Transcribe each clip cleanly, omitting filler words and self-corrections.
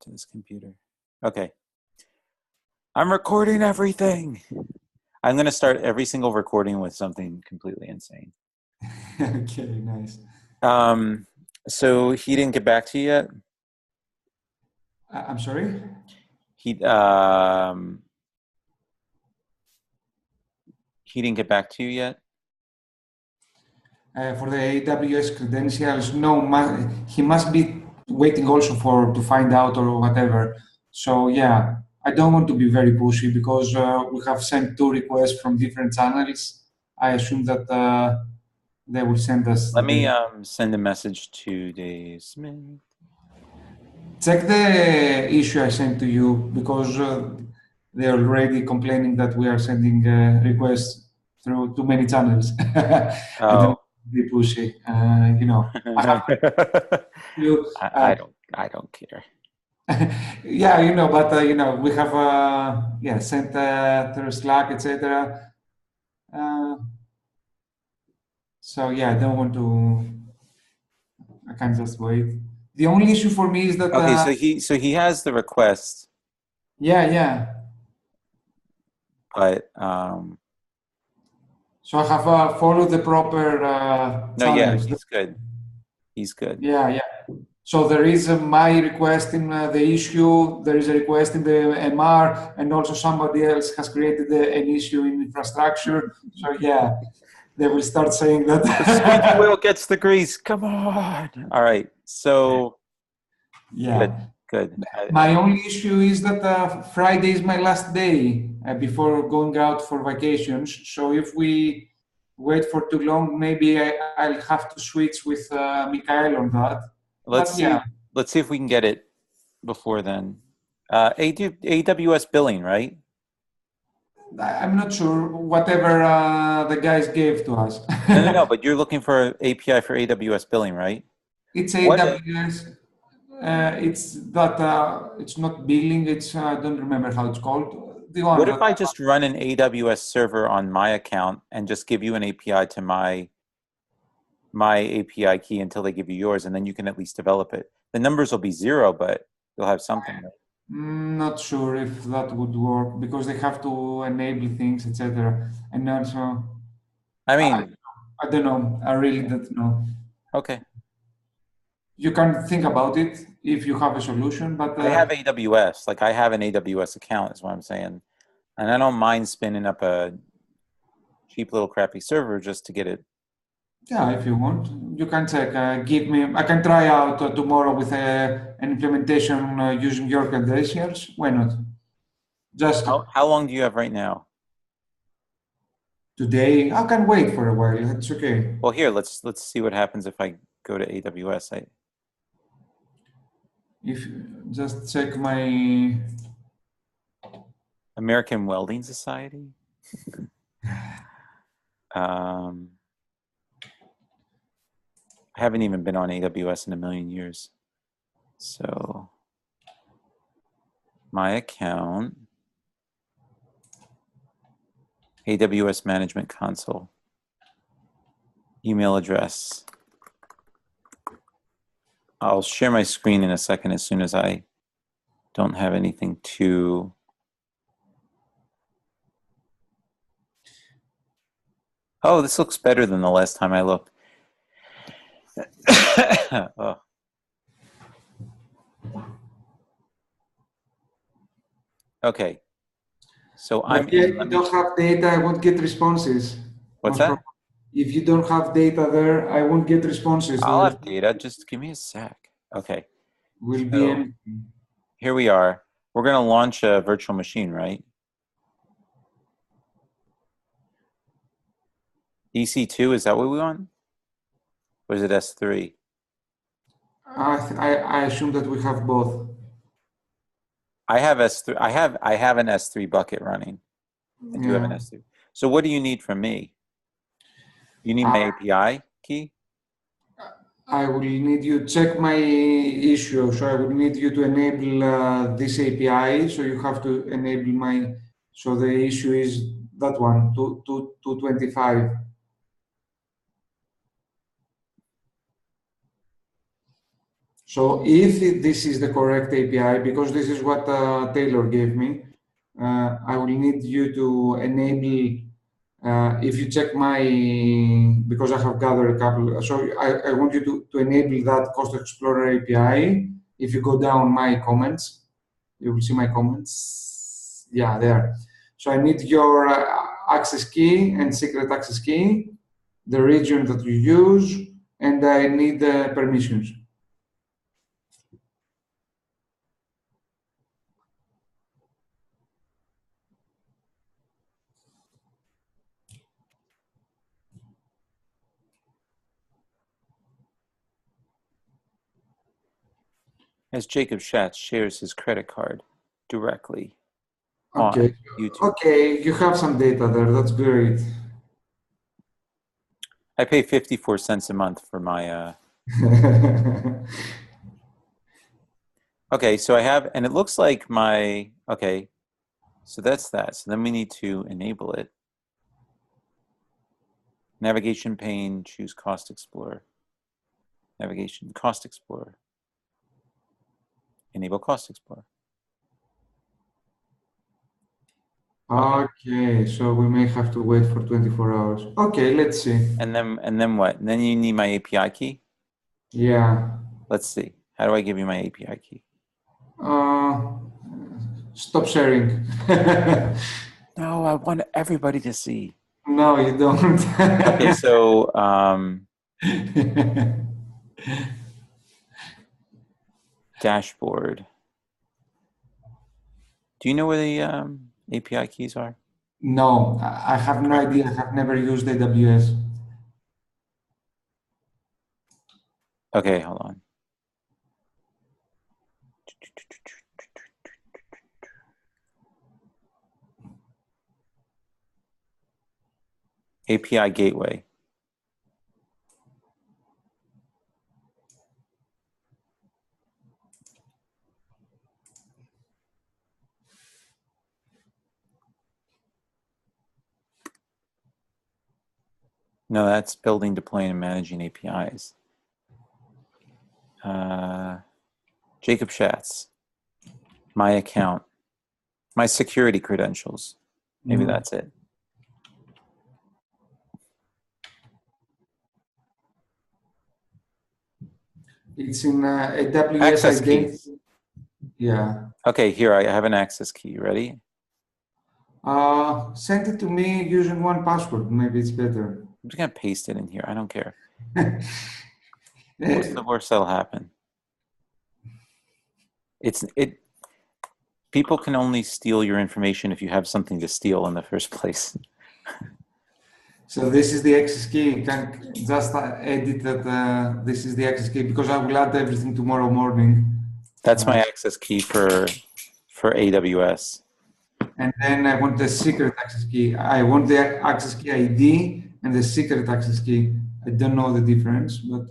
to this computer. Okay. I'm recording everything. I'm going to start every single recording with something completely insane. Okay, nice. So he didn't get back to you yet? I'm sorry? He didn't get back to you yet? For the AWS credentials, no, he must be waiting also to find out or whatever. So yeah, I don't want to be very pushy because we have sent 2 requests from different channels. I assume that they will send us. Let me send a message to Dave Smith. Check the issue I sent to you because they're already complaining that we are sending requests through too many channels. I don't be pushy. You know, I have you. I don't care. Yeah, you know, but you know, we have sent through Slack, etc. So yeah, I don't want to. I can't just wait. The only issue for me is that. Okay, so he has the request. Yeah. But so I have followed the proper no, yeah, channels. he's good. He's good. Yeah. So there is my request in the issue, there is a request in the MR, and also somebody else has created an issue in infrastructure. So yeah, they will start saying that. The squeaky wheel gets the grease. Come on. All right. So yeah. Good. My only issue is that Friday is my last day before going out for vacations. So if we wait for too long, maybe I'll have to switch with Mikhail on that. Let's see if we can get it before then. AWS billing, right? I'm not sure. Whatever the guys gave to us. No. But you're looking for an API for AWS billing, right? It's AWS. It's that. It's not billing. It's I don't remember how it's called. What if I just run an AWS server on my account and just give you an API to my API key until they give you yours, and then you can at least develop it? The numbers will be 0, but you'll have something. Right? Not sure if that would work because they have to enable things, etc. And also, I mean, I don't know. I really don't know. Okay. You can think about it if you have a solution, but I have AWS. Like I have an AWS account, is what I'm saying, and I don't mind spinning up a cheap little crappy server just to get it. Yeah, if you want, you can check. Give me. I can try out tomorrow with an implementation using your credentials. Why not? Just how long do you have right now? Today, I can wait for a while. It's okay. Well, here let's see what happens if I go to AWS. If just check my American Welding Society. I haven't even been on AWS in a million years. So my account, AWS Management Console, email address. I'll share my screen in a second as soon as I don't have anything to. Oh, this looks better than the last time I looked. Oh. Okay, so I'm in. If you don't have data, I won't get responses. What's that? If you don't have data there, I won't get responses. I'll have data. Just give me a sec. Okay. Will be empty. Here we are. We're going to launch a virtual machine, right? EC2, is that what we want? Or is it S3? I assume that we have both. I have S3. I have an S3 bucket running. I do have an S3. So what do you need from me? You need my API key? I will need you to check my issue. So I will need you to enable this API. So you have to enable my. So the issue is that one, 225. So if this is the correct API, because this is what Taylor gave me, I will need you to enable, if you check my, because I have gathered a couple, so I want you to enable that Cost Explorer API. If you go down my comments, you will see my comments. Yeah, there. So I need your access key and secret access key, the region that you use, and I need the permissions. As Jacob Schatz shares his credit card directly Okay. on YouTube. Okay, you have some data there. That's great. I pay 54 cents a month for my okay, so I have, and it looks like my, okay, so that's that. So then we need to enable it. Navigation pane, choose Cost Explorer. Navigation, Cost Explorer. Enable Cost Explorer. Okay, so we may have to wait for 24 hours. Okay, let's see. And then what? And then you need my API key? Yeah. Let's see. How do I give you my API key? Stop sharing. No, I want everybody to see. No, you don't. Okay, so dashboard. Do you know where the API keys are? No, I have no idea. I have never used AWS. Okay, hold on. API gateway. No, that's building, deploying, and managing APIs. Jacob Schatz. My account. My security credentials. Maybe that's it. It's in AWS Access identity. keys. Yeah. Okay, here I have an access key. You ready? Send it to me using one password. Maybe it's better. I'm just gonna paste it in here. I don't care. What's the worst that'll happen? People can only steal your information if you have something to steal in the first place. So this is the access key. You can just edit that. This is the access key because I will add everything tomorrow morning. That's my access key for AWS. And then I want the secret access key. I want the access key ID and the secret access key. I don't know the difference, but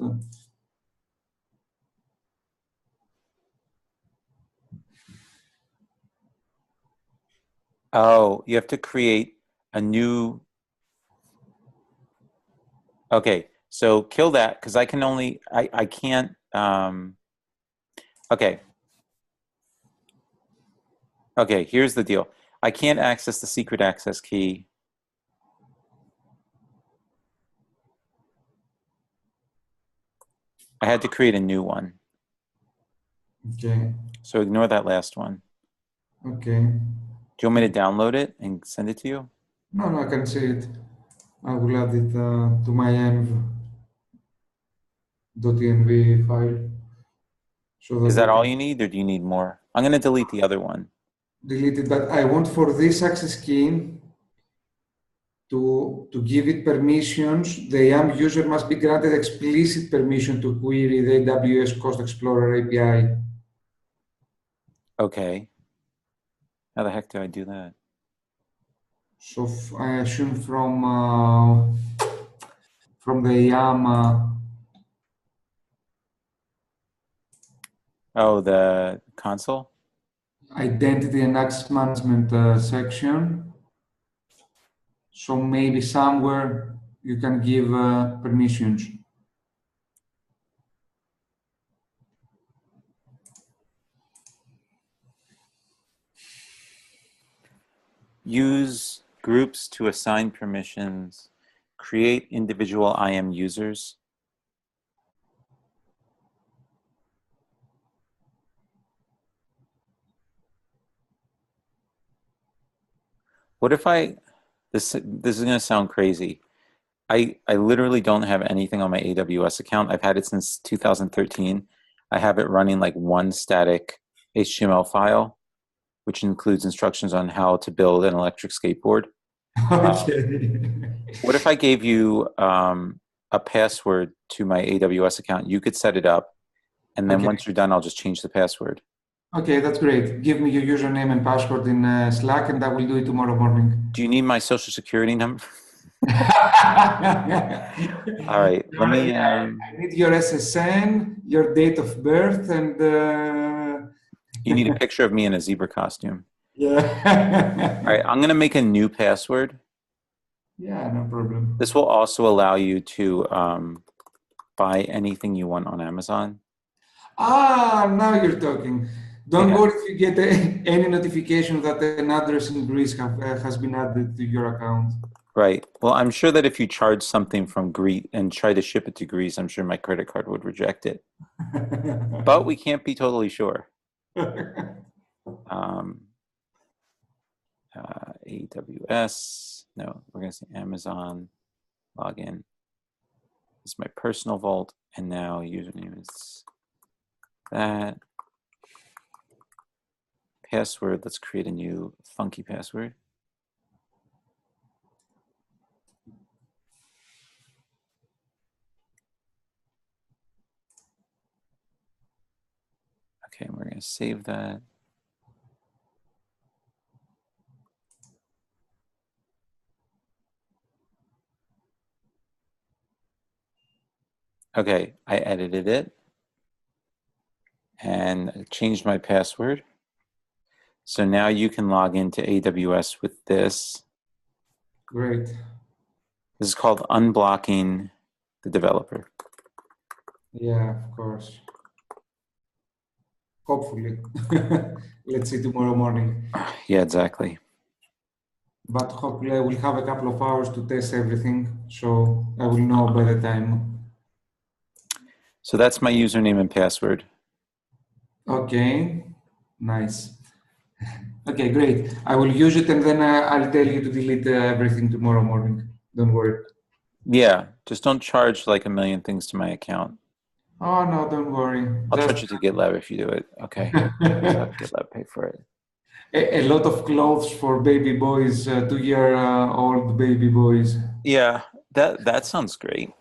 Oh, you have to create a new. Okay, so kill that because I can only I can't. Okay. Okay, here's the deal. I can't access the secret access key. I had to create a new one. okay. So ignore that last one. Okay. Do you want me to download it and send it to you? No, I can see it. I will add it to my env.env file. So Is that that we all can you need, or do you need more? I'm going to delete the other one. delete it. But I want for this access key to give it permissions. The YAML user must be granted explicit permission to query the AWS Cost Explorer API. Okay. How the heck do I do that? So I assume from the YAM Oh, the console? identity and access management section. So maybe somewhere you can give permissions. use groups to assign permissions, create individual IAM users. What if this is going to sound crazy. I literally don't have anything on my AWS account. I've had it since 2013. I have it running like one static HTML file, which includes instructions on how to build an electric skateboard. Okay. What if I gave you a password to my AWS account? You could set it up, and then Okay. once you're done, I'll just change the password. Okay, that's great. Give me your username and password in Slack, and I will do it tomorrow morning. Do you need my social security number? Yeah, All right, let me. I need your SSN, your date of birth, and You need a picture of me in a zebra costume. yeah. All right, I'm going to make a new password. Yeah, no problem. This will also allow you to buy anything you want on Amazon. Ah, now you're talking. Don't Yeah. worry if you get any notification that an address in Greece has been added to your account. Right. Well, I'm sure that if you charge something from Greece and try to ship it to Greece, I'm sure my credit card would reject it. But we can't be totally sure. AWS. No, we're going to say Amazon. Login. This is my personal vault. And now username is that. Password. Let's create a new funky password. Okay, we're going to save that. Okay, I edited it and changed my password. So now you can log into AWS with this. Great. This is called unblocking the developer. Yeah, of course. Hopefully. Let's see tomorrow morning. Yeah, exactly. But hopefully I will have a couple of hours to test everything, so I will know by the time. So that's my username and password. Okay, nice. Okay, great. I will use it and then I'll tell you to delete everything tomorrow morning. Don't worry. Yeah, just don't charge like a million things to my account. Oh, no, don't worry. I'll Just charge it to GitLab if you do it. Okay. Just have GitLab pay for it. a lot of clothes for baby boys, 2-year old baby boys. Yeah, that sounds great.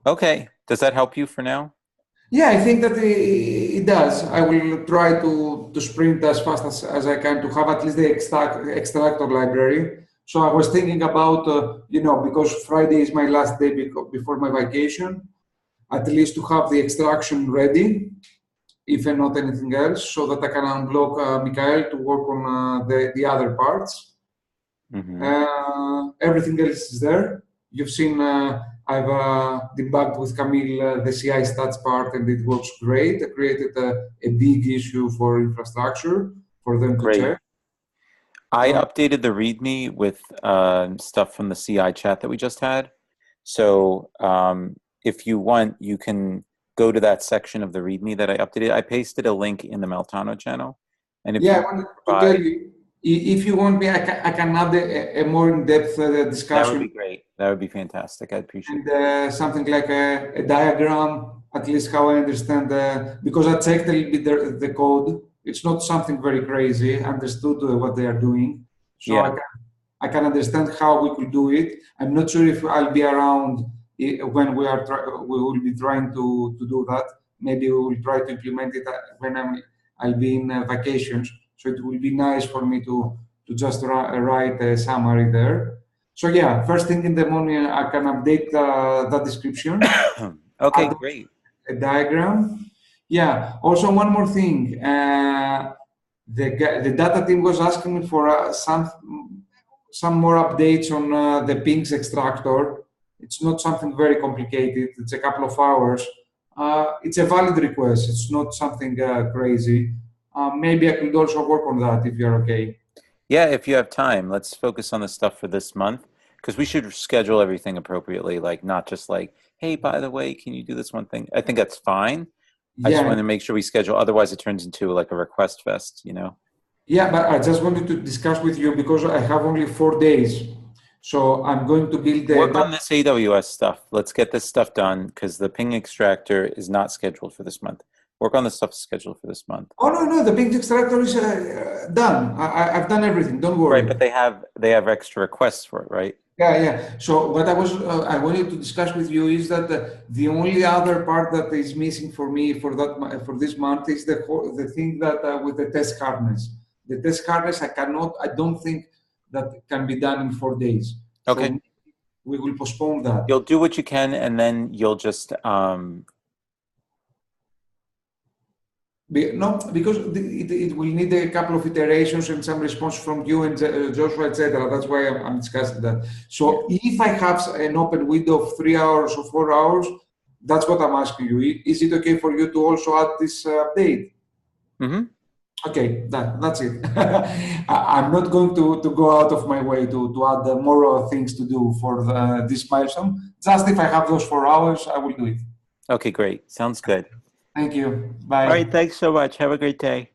Okay. Does that help you for now? Yeah, I think that it does. I will try to sprint as fast as I can to have at least the extractor library. So I was thinking about, because Friday is my last day before my vacation, at least to have the extraction ready, if not anything else, so that I can unblock Mikhail to work on the other parts. Mm-hmm. Everything else is there. You've seen I've debugged with Camille the CI stats part, and it works great. I created a big issue for infrastructure for them to Great. check. I updated the README with stuff from the CI chat that we just had. So if you want, you can go to that section of the README that I updated. I pasted a link in the Meltano channel. And if Yeah, you I wanted to tell you, if you want me, I can add a more in-depth discussion. That would be great. That would be fantastic. I appreciate it. And something like a diagram, at least how I understand, because I checked a little bit the code. It's not something very crazy. I understood what they are doing. So Yeah. I can understand how we could do it. I'm not sure if I'll be around when we will be trying to do that. Maybe we will try to implement it when I'll be in vacations. So it will be nice for me to just write a summary there. So yeah, first thing in the morning, I can update the description. Okay, great. A diagram. Yeah. Also, one more thing. The data team was asking me for some more updates on the pings extractor. It's not something very complicated. It's a couple of hours. It's a valid request. It's not something crazy. Maybe I could also work on that if you're okay. Yeah, if you have time, let's focus on the stuff for this month because we should schedule everything appropriately, like not just like, hey, by the way, can you do this one thing? I think that's fine. I just Yeah, want to make sure we schedule, otherwise it turns into like a request fest, you know? yeah, but I just wanted to discuss with you because I have only 4 days. So I'm going to build a Work on this AWS stuff. Let's get this stuff done because the ping extractor is not scheduled for this month. Work on the stuff scheduled for this month. Oh, no, no, the ping extractor is done. I've done everything. Don't Right, worry. but they have extra requests for it, right? Yeah, yeah. So what I wanted to discuss with you is that the only other part that is missing for me for for this month is the thing that with the test harness. The test harness I don't think that can be done in 4 days. Okay. So we will postpone that. You'll do what you can and then you'll just No, because it will need a couple of iterations and some response from you and Joshua, etc. That's why I'm discussing that. yeah. So if I have an open window of 3 hours or 4 hours, that's what I'm asking you. Is it okay for you to also add this update? Mm-hmm. Okay, that's it. I'm not going to go out of my way to add more things to do for this milestone. Just if I have those 4 hours, I will do it. Okay, great. Sounds good. Thank you. All right, Bye. thanks so much. Have a great day.